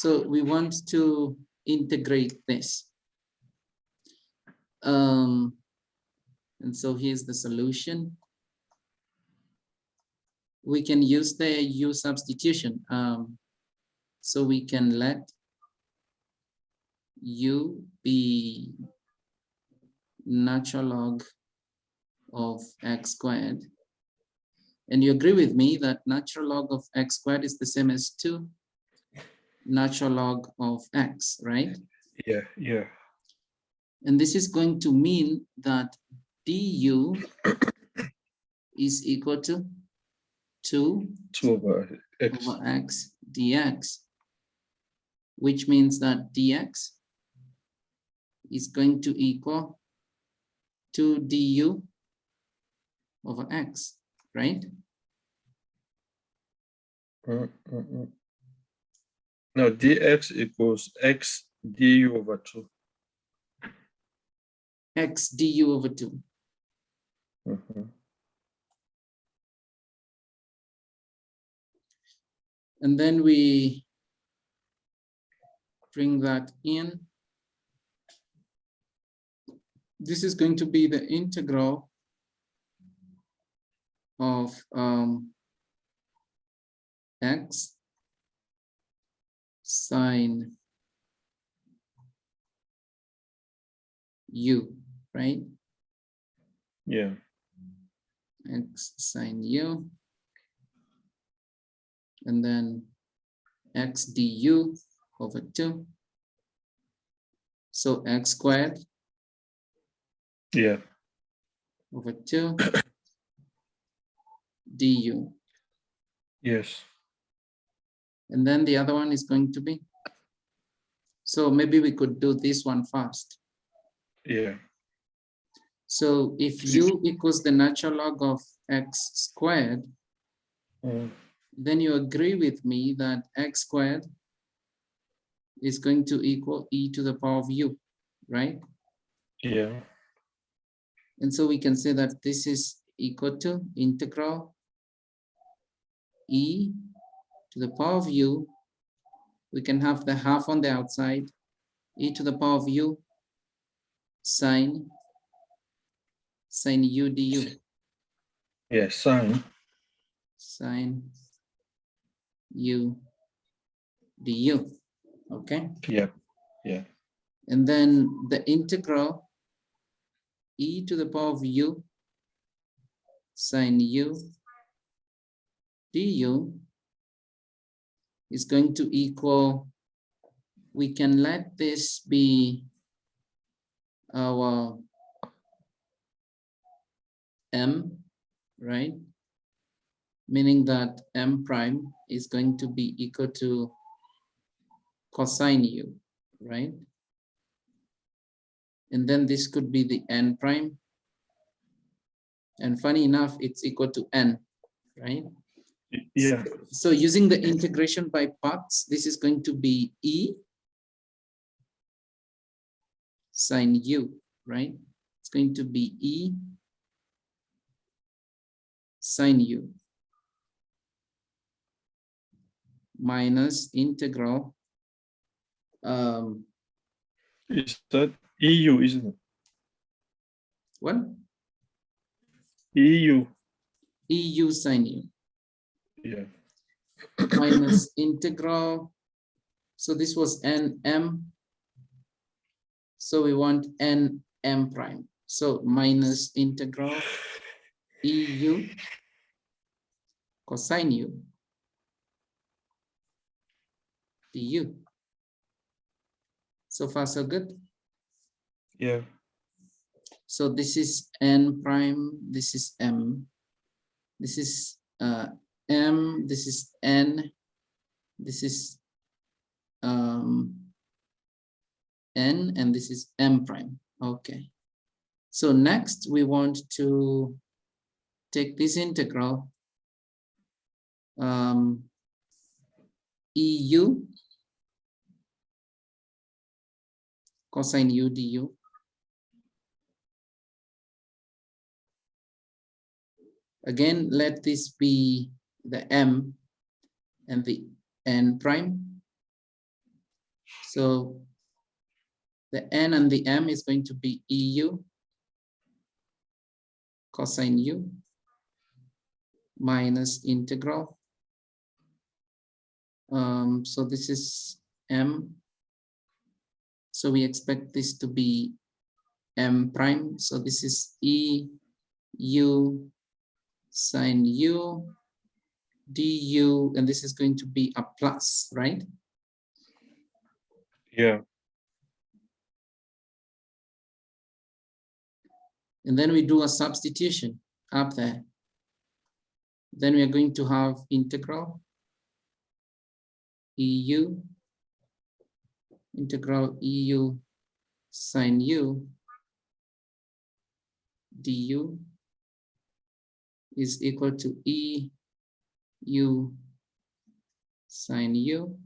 So we want to integrate this. And so here's the solution. We can use the U substitution. So we can let U be natural log of x squared. And you agree with me that natural log of x squared is the same as 2 natural log of x, right? Yeah, yeah. And this is going to mean that du is equal to 2 over x. over x dx, which means that dx is going to equal 2 du over x, right? No, dx equals x du over 2. X du over 2. And then we bring that in. This is going to be the integral of x sine u, right? Yeah. X sine u, and then x du over 2. So x squared, yeah, over 2 du. Yes. And then the other one is going to be, so maybe we could do this one first. Yeah. So if u equals the natural log of x squared, then you agree with me that x squared is going to equal e to the power of u, right? Yeah. And so we can say that this is equal to integral e to the power of u. We can have the half on the outside, e to the power of u sine u du. Yeah, sine. Sine u du. Okay. Yeah. Yeah. And then the integral e to the power of u sine u du is going to equal, we can let this be our m, right? Meaning that m prime is going to be equal to cosine u, right? And then this could be the n prime. And funny enough, it's equal to n, right? Yeah. So using the integration by parts, this is going to be e sine u, right? It's going to be e sine u minus integral. Is that EU, isn't it? What? EU. EU sine u. Yeah. Minus integral. So this was nm. So we want nm prime. So minus integral EU cosine u du. So far, so good. Yeah. So this is n prime, this is m, this is m, this is n, this is n, and this is m prime. Okay. So next we want to take this integral EU cosine u du. Again, let this be the m and the n prime. So the n and the m is going to be EU cosine u minus integral. So this is m. So we expect this to be m prime. So this is EU sine u du, and this is going to be a plus, right? Yeah. And then we do a substitution up there. Then we are going to have integral EU sine u du is equal to EU sine u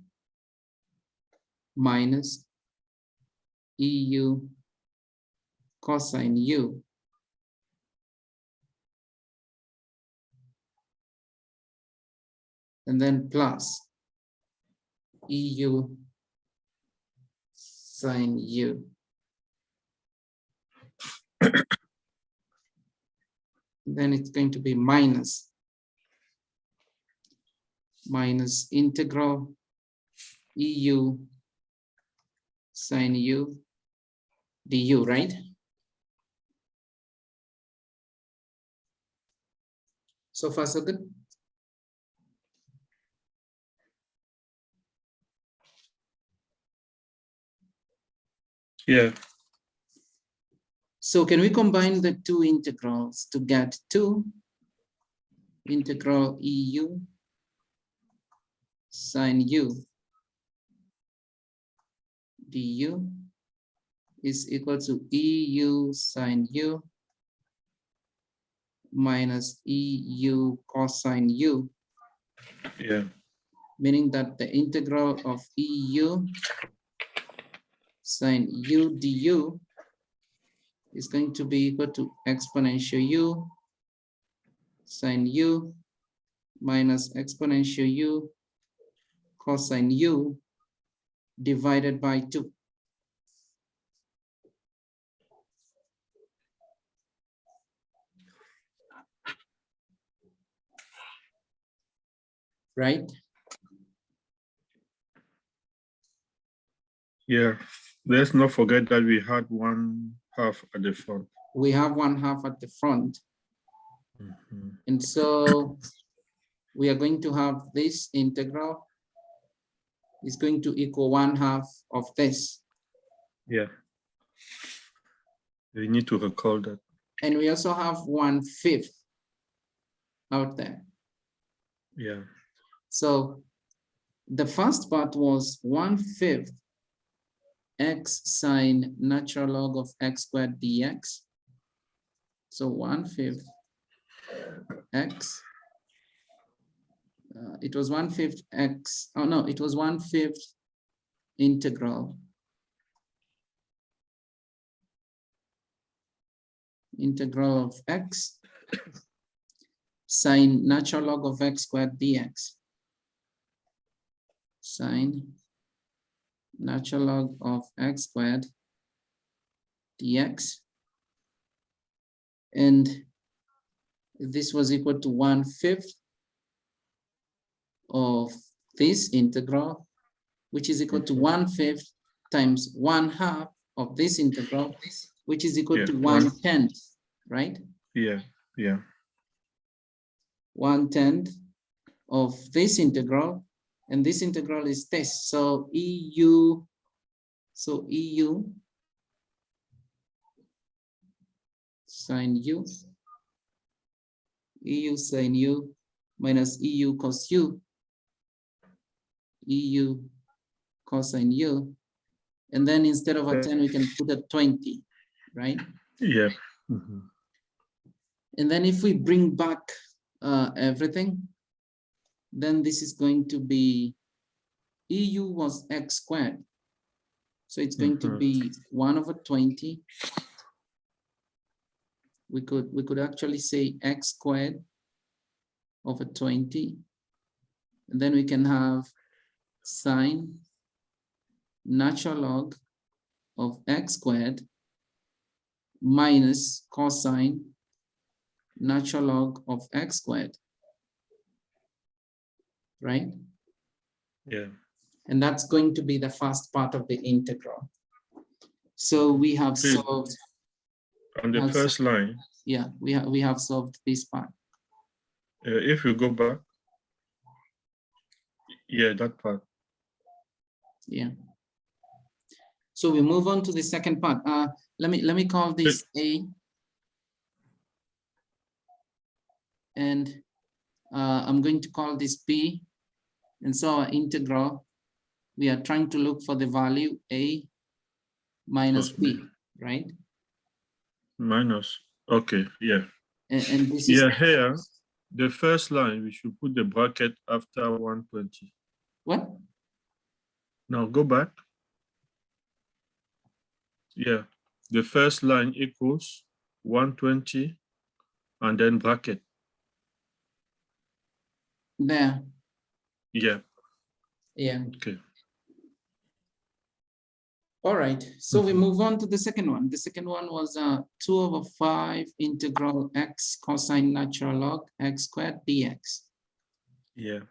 minus EU cosine u and then plus EU sine u. Then it's going to be minus integral EU sine u du, right? So far, so good. Yeah. So can we combine the two integrals to get to integral EU sine u du is equal to EU sine u minus EU cosine u, Yeah. meaning that the integral of EU sine u du is going to be equal to exponential u sine u minus exponential u cosine u divided by 2. Right? Yeah. Let's not forget that we had 1/2 at the front. We have 1/2 at the front. Mhm. And so we are going to have this integral is going to equal 1/2 of this. Yeah. We need to recall that. And we also have 1/5 out there. Yeah. So the first part was 1/5 x sine natural log of x squared dx. So 1/5 x, it was 1/5 x, oh no, it was 1/5 integral of x sine natural log of x squared dx. Sine natural log of x squared dx. And this was equal to 1/5 of this integral, which is equal to 1/5 times 1/2 of this integral, which is equal to 1/10, right? Yeah. Yeah. 1/10 of this integral, and this integral is this. So EU sine u, EU sine u minus EU cos u, EU cosine u, and then instead of a 10 we can put a 20, right? Yeah. Mhm. And then if we bring back everything, then this is going to be EU was x squared, so it's going to be 1/20. We could actually say x squared over 20, and then we can have sine natural log of x squared minus cosine natural log of x squared, right? Yeah. And that's going to be the first part of the integral. So we have See, solved, on the first line, yeah, we have solved this part. if you go back, yeah, that part. Yeah. So we move on to the second part. Let me call this A, and I'm going to call this B. And so our integral, we are trying to look for the value A minus B, right? Minus, okay, yeah. And this is, Yeah, here, the first line, we should put the bracket after 120. what? Now go back. Yeah, the first line equals 120 and then bracket. There, Yeah, yeah. okay. All right, so we move on to the second one. The second one was 2/5 integral x cosine natural log x squared dx. Yeah.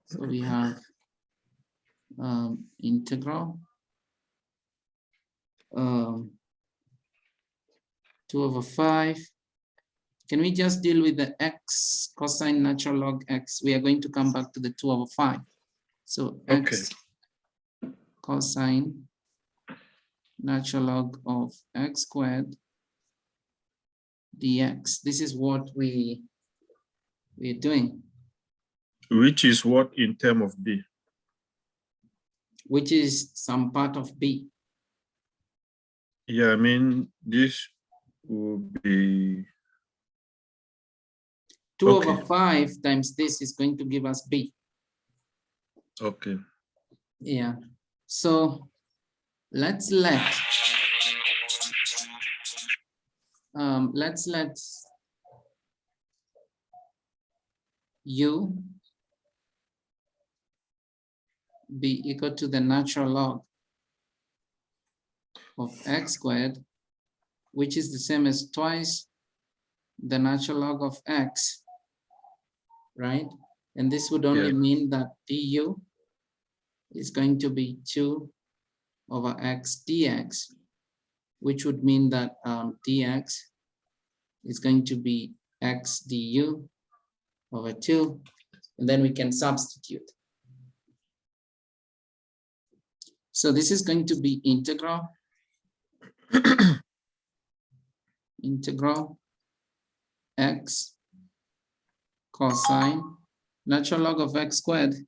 So we have integral 2/5. Can we just deal with the x cosine natural log x? We are going to come back to the 2/5. So x cosine natural log of x squared dx. This is what we're doing. Which is what in term of B? Which is some part of B. Yeah, I mean, this will be 2/5 times this is going to give us B. okay. Yeah. So let's let U be equal to the natural log of x squared, which is the same as twice the natural log of x, right? And this would only mean that du is going to be 2/x dx, which would mean that dx is going to be x du over 2, and then we can substitute. So this is going to be integral x cosine natural log of x squared.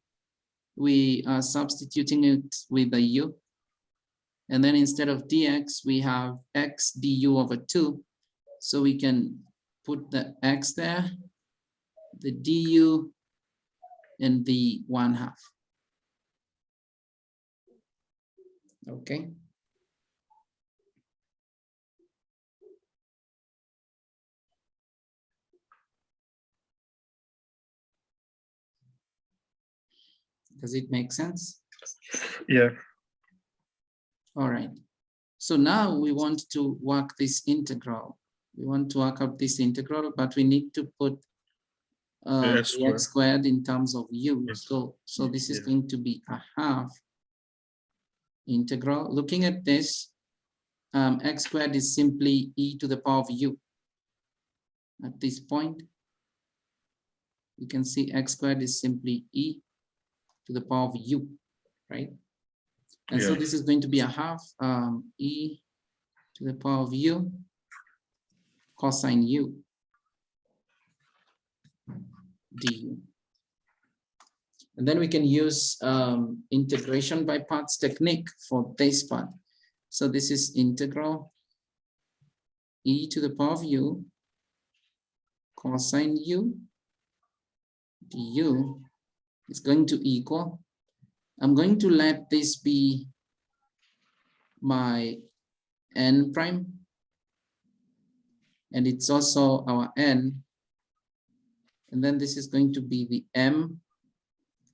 We are substituting it with a u, and then instead of dx we have x du over 2, so we can put the x there, the du, and the 1/2. Okay. Does it make sense? Yeah. All right. So now we want to work this integral. We want to work out this integral, but we need to put the x squared in terms of u. So this is going to be 1/2 integral. Looking at this, x squared is simply e to the power of u. At this point, you can see x squared is simply e to the power of u, right? And so this is going to be 1/2 e to the power of u cosine u du. And then we can use integration by parts technique for this part. So this is integral e to the power of u cosine u du is going to equal, I'm going to let this be my n prime, and it's also our n, And then this is going to be the m,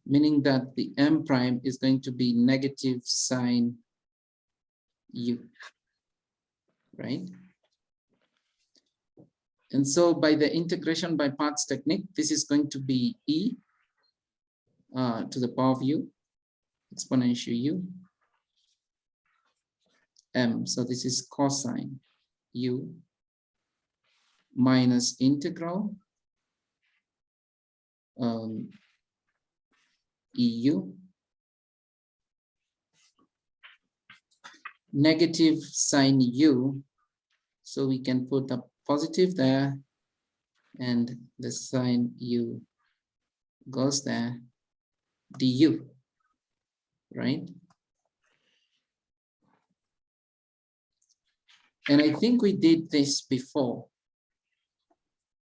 meaning that the m prime is going to be negative sine u, right? And so by the integration by parts technique, this is going to be e to the power of u, exponential u, m. So this is cosine u minus integral eu negative sine u. So we can put a positive there and the sine u goes there, du, right? And I think we did this before.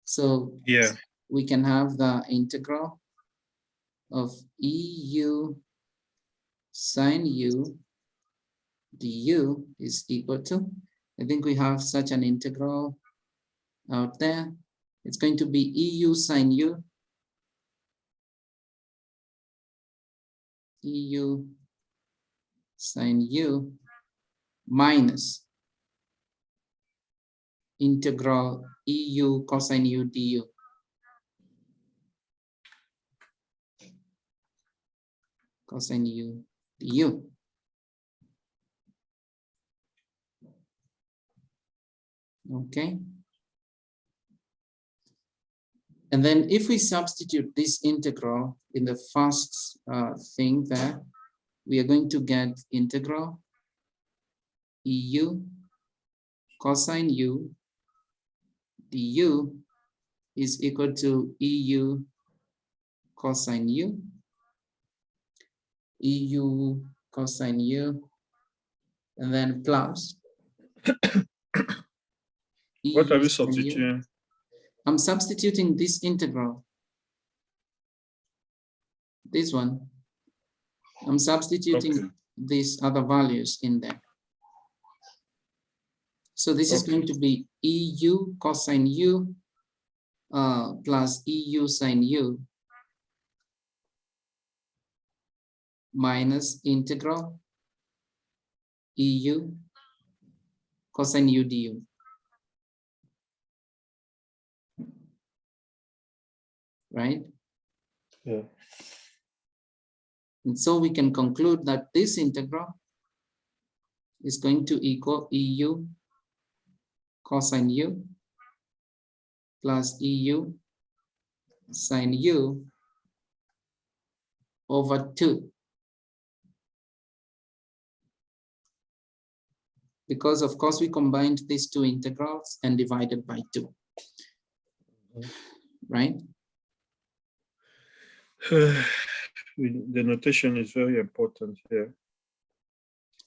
So Yeah. we can have the integral of eu sine u du is equal to, I think we have such an integral out there. It's going to be eu sine u, eu sine u minus integral eu cosine u du. Cosine u du. Okay. And then if we substitute this integral in the first thing there, we are going to get integral eu cosine u du is equal to eu cosine u, eu cosine u, and then plus What are EU we sine u. substituting? I'm substituting this integral, this one. I'm substituting Okay. these other values in there. So this is going to be EU cosine u plus EU sine u minus integral EU cosine u du. Right? Yeah. And so we can conclude that this integral is going to equal EU cosine u plus EU sine u over 2. Because of course we combined these two integrals and divided by 2. Right? The notation is very important here.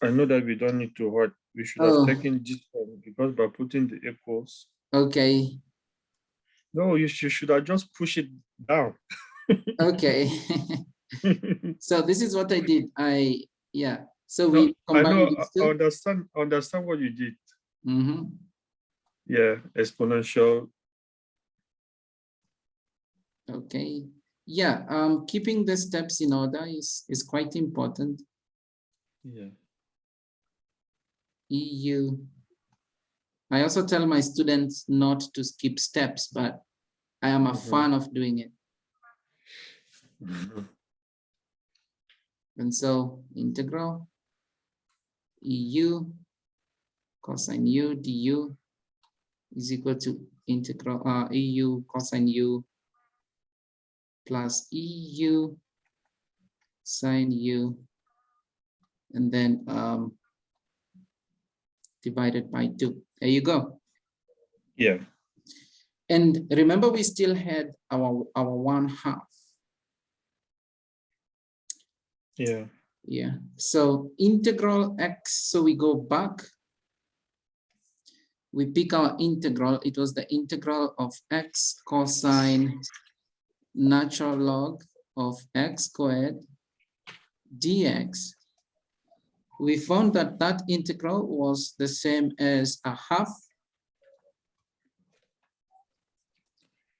I know that we don't need to write. We should have taken this one because by putting the equals. Okay. No, you should have just push it down. Okay. So this is what I did. Yeah. So No, we I know. combined these two. Understand what you did. Mm-hmm. Yeah, exponential. Okay. Yeah. Keeping the steps in order is quite important. Yeah. EU. I also tell my students not to skip steps, but I am a fan of doing it. And so integral EU cosine u du is equal to integral EU cosine u plus EU sine u, and then divided by 2. There you go. Yeah. And remember, we still had our 1/2. Yeah. Yeah. So integral x. So we go back. We pick our integral. It was the integral of x cosine natural log of x squared dx. We found that that integral was the same as 1/2.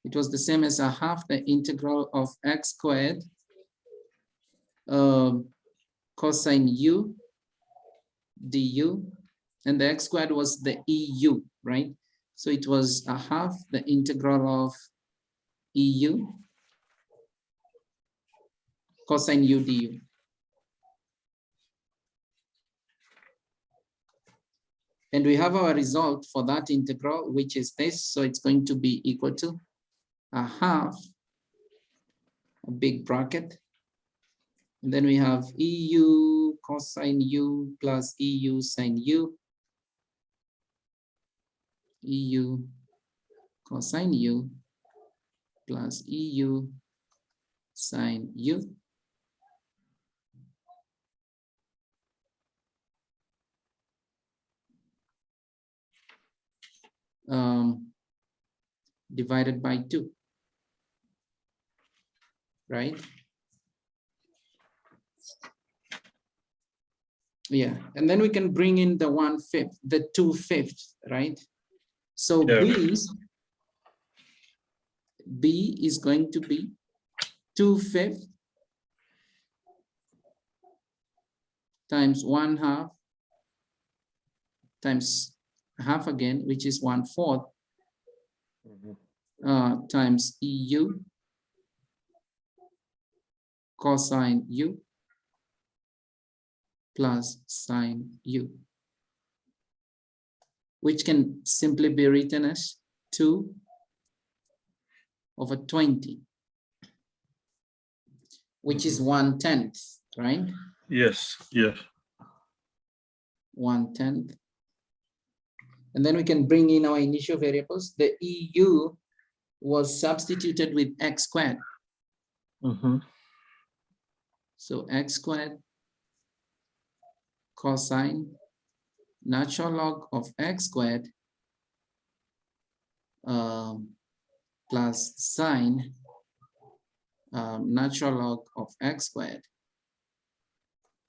It was the same as a half the integral of x squared cosine u du, and the x squared was the EU, right? So it was a half the integral of EU cosine u du. And we have our result for that integral, which is this. So it's going to be equal to a half, a big bracket. And then we have EU cosine u plus EU sine u. EU cosine u plus EU sine u. Divided by 2, right? Yeah, and then we can bring in the 1/5, the 2/5, right? So Yeah. B is going to be 2/5 times 1/2 times half again, which is 1/4, times EU cosine u plus sine u, which can simply be written as 2/20, which is 1/10, right? Yes, yes. 1/10. And then we can bring in our initial variables. The EU was substituted with x squared. So x squared cosine natural log of x squared plus sine natural log of x squared.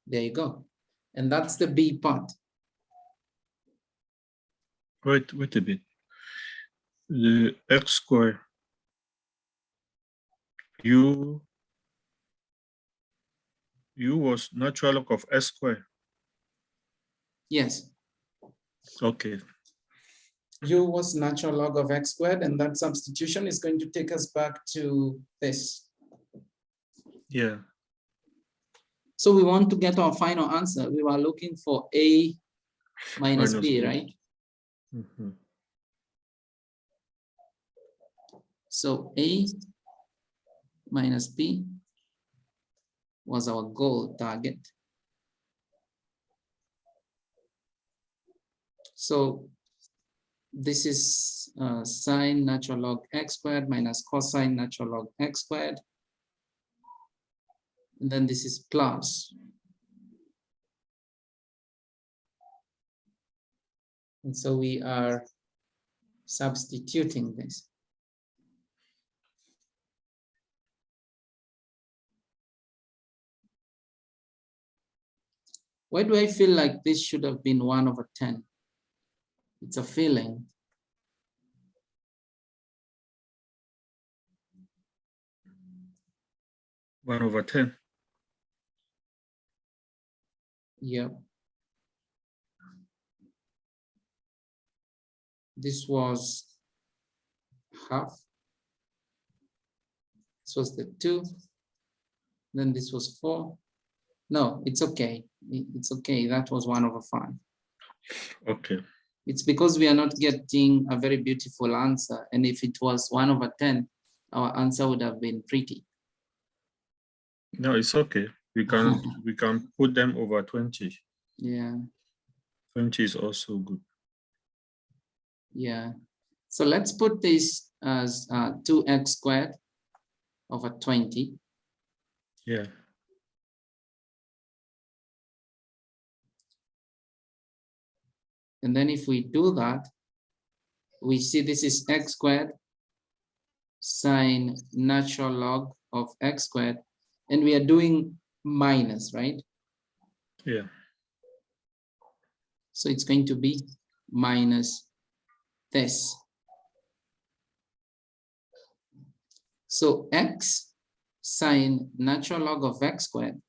There you go. And that's the B part. Wait a bit. The x squared u was natural log of s squared. Yes. Okay. U was natural log of x squared, and that substitution is going to take us back to this. Yeah. So we want to get our final answer. We were looking for A minus B, right? So A minus B was our goal target. So this is sine natural log x squared minus cosine natural log x squared. And then this is plus. And so we are substituting this. Why do I feel like this should have been 1/10? It's a feeling. One over 10. Yeah. This was half. This was the 2. Then this was 4. No, it's okay. It's okay. That was 1/5. Okay. It's because we are not getting a very beautiful answer. And if it was 1/10, our answer would have been pretty. No, it's okay. We can put them over 20. Yeah. 20 is also good. Yeah. So let's put this as 2x squared over 20. Yeah. And then if we do that, we see this is x squared sine natural log of x squared, and we are doing minus, right? Yeah. So it's going to be minus this. So x sine natural log of x squared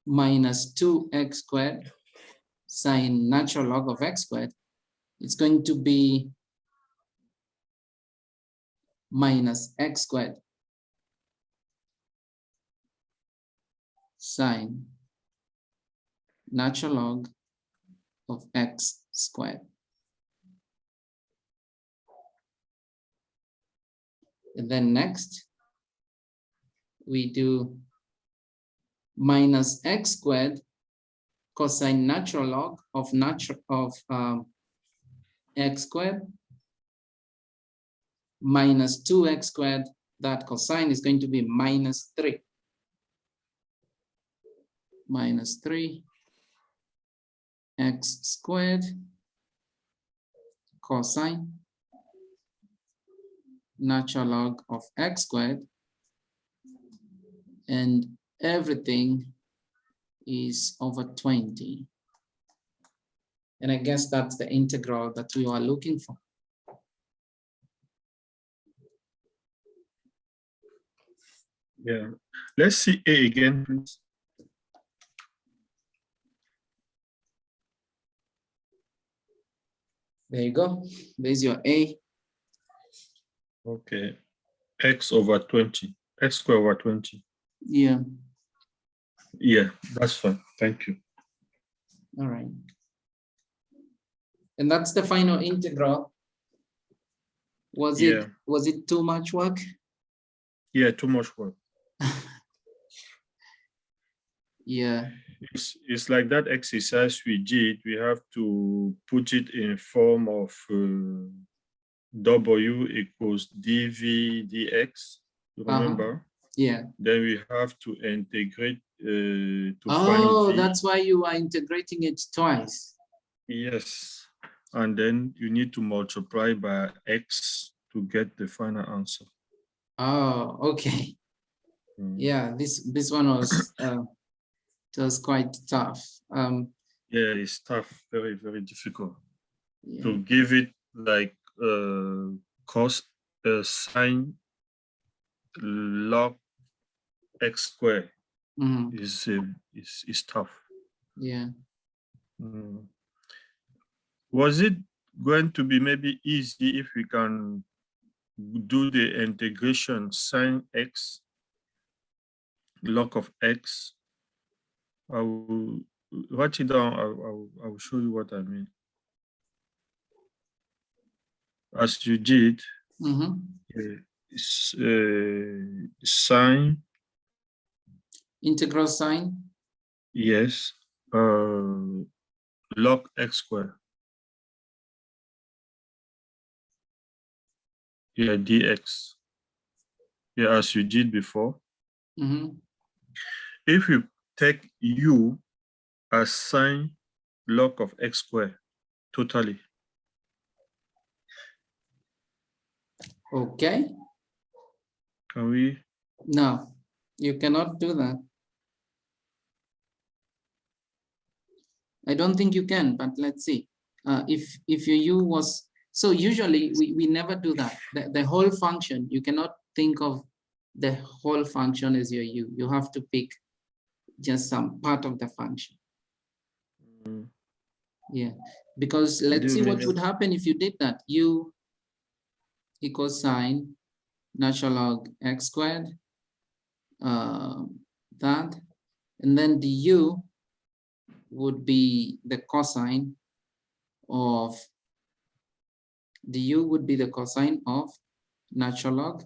minus 2x squared sine natural log of x squared, it's going to be minus x squared sine natural log of x squared. And then next, we do minus x squared cosine natural log of x squared minus 2x squared. That cosine is going to be minus 3. Minus 3 x squared cosine natural log of x squared, and everything is over 20. And I guess that's the integral that we are looking for. Yeah. Let's see A again, please. There you go. There's your A. Okay. X over 20. X squared over 20. Yeah. Yeah, that's fine. Thank you. All right. And that's the final integral. Was it too much work? Yeah, too much work. Yeah. It's like that exercise we did. We have to put it in form of W equals dV dx. You remember? Yeah. Then we have to integrate to Oh, find V. that's why you are integrating it twice. Yes. And then you need to multiply by X to get the final answer. Oh, okay. Yeah, this one was it was quite tough. Yeah, it's tough, very, very difficult. Yeah. To give it like cos sine log x squared is tough. Yeah. Was it going to be maybe easy if we can do the integration sine x log of x? I will write it down. I will show you what I mean. As you did, sine. Integral sine? Yes. Log x squared. Yeah, dx. Yeah, as you did before. If you take u as sine log of x squared totally. Okay. Can we? No, you cannot do that. I don't think you can, but let's see. If your u was, so usually we never do that. The whole function, you cannot think of the whole function as your u. You have to pick just some part of the function. Yeah, because let's see what would happen if you did that. U equals sine natural log x squared, that, and then the u would be the cosine of, the u would be the cosine of natural log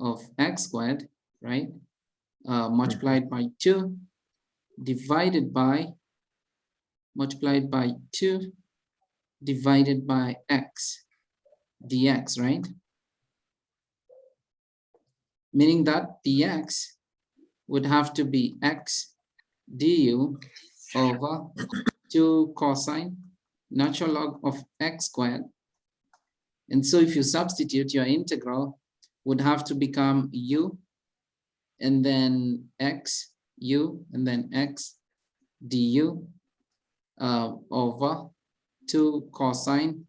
of x squared, right? Multiplied by 2, divided by, multiplied by 2, divided by x dx, right? Meaning that dx would have to be x du over 2 cosine natural log of x squared. And so if you substitute, your integral would have to become u, and then x u, and then x du over 2 cosine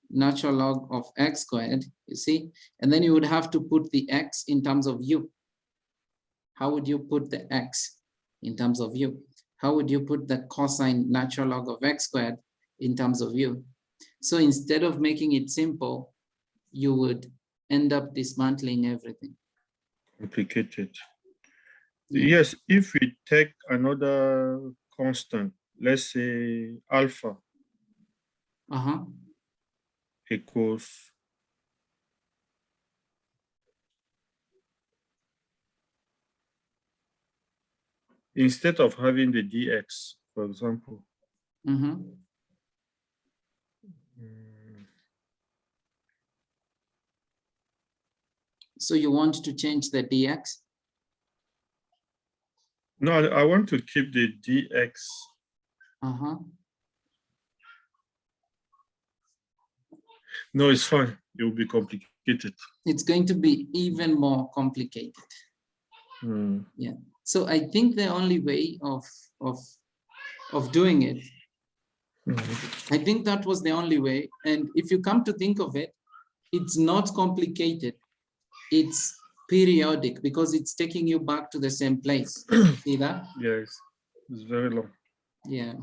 natural log of x squared, you see, and then you would have to put the x in terms of u. How would you put the x in terms of u? How would you put the cosine natural log of x squared in terms of u? So instead of making it simple, you would end up dismantling everything. Complicated. Yeah. Yes, if we take another constant, let's say alpha equals instead of having the dx, for example. So you want to change the dx? No, I want to keep the dx. No, it's fine. It will be complicated. It's going to be even more complicated. Yeah. So I think the only way of doing it, I think that was the only way. And if you come to think of it, it's not complicated. It's periodic because it's taking you back to the same place. See that? Yes, it's very long. Yeah.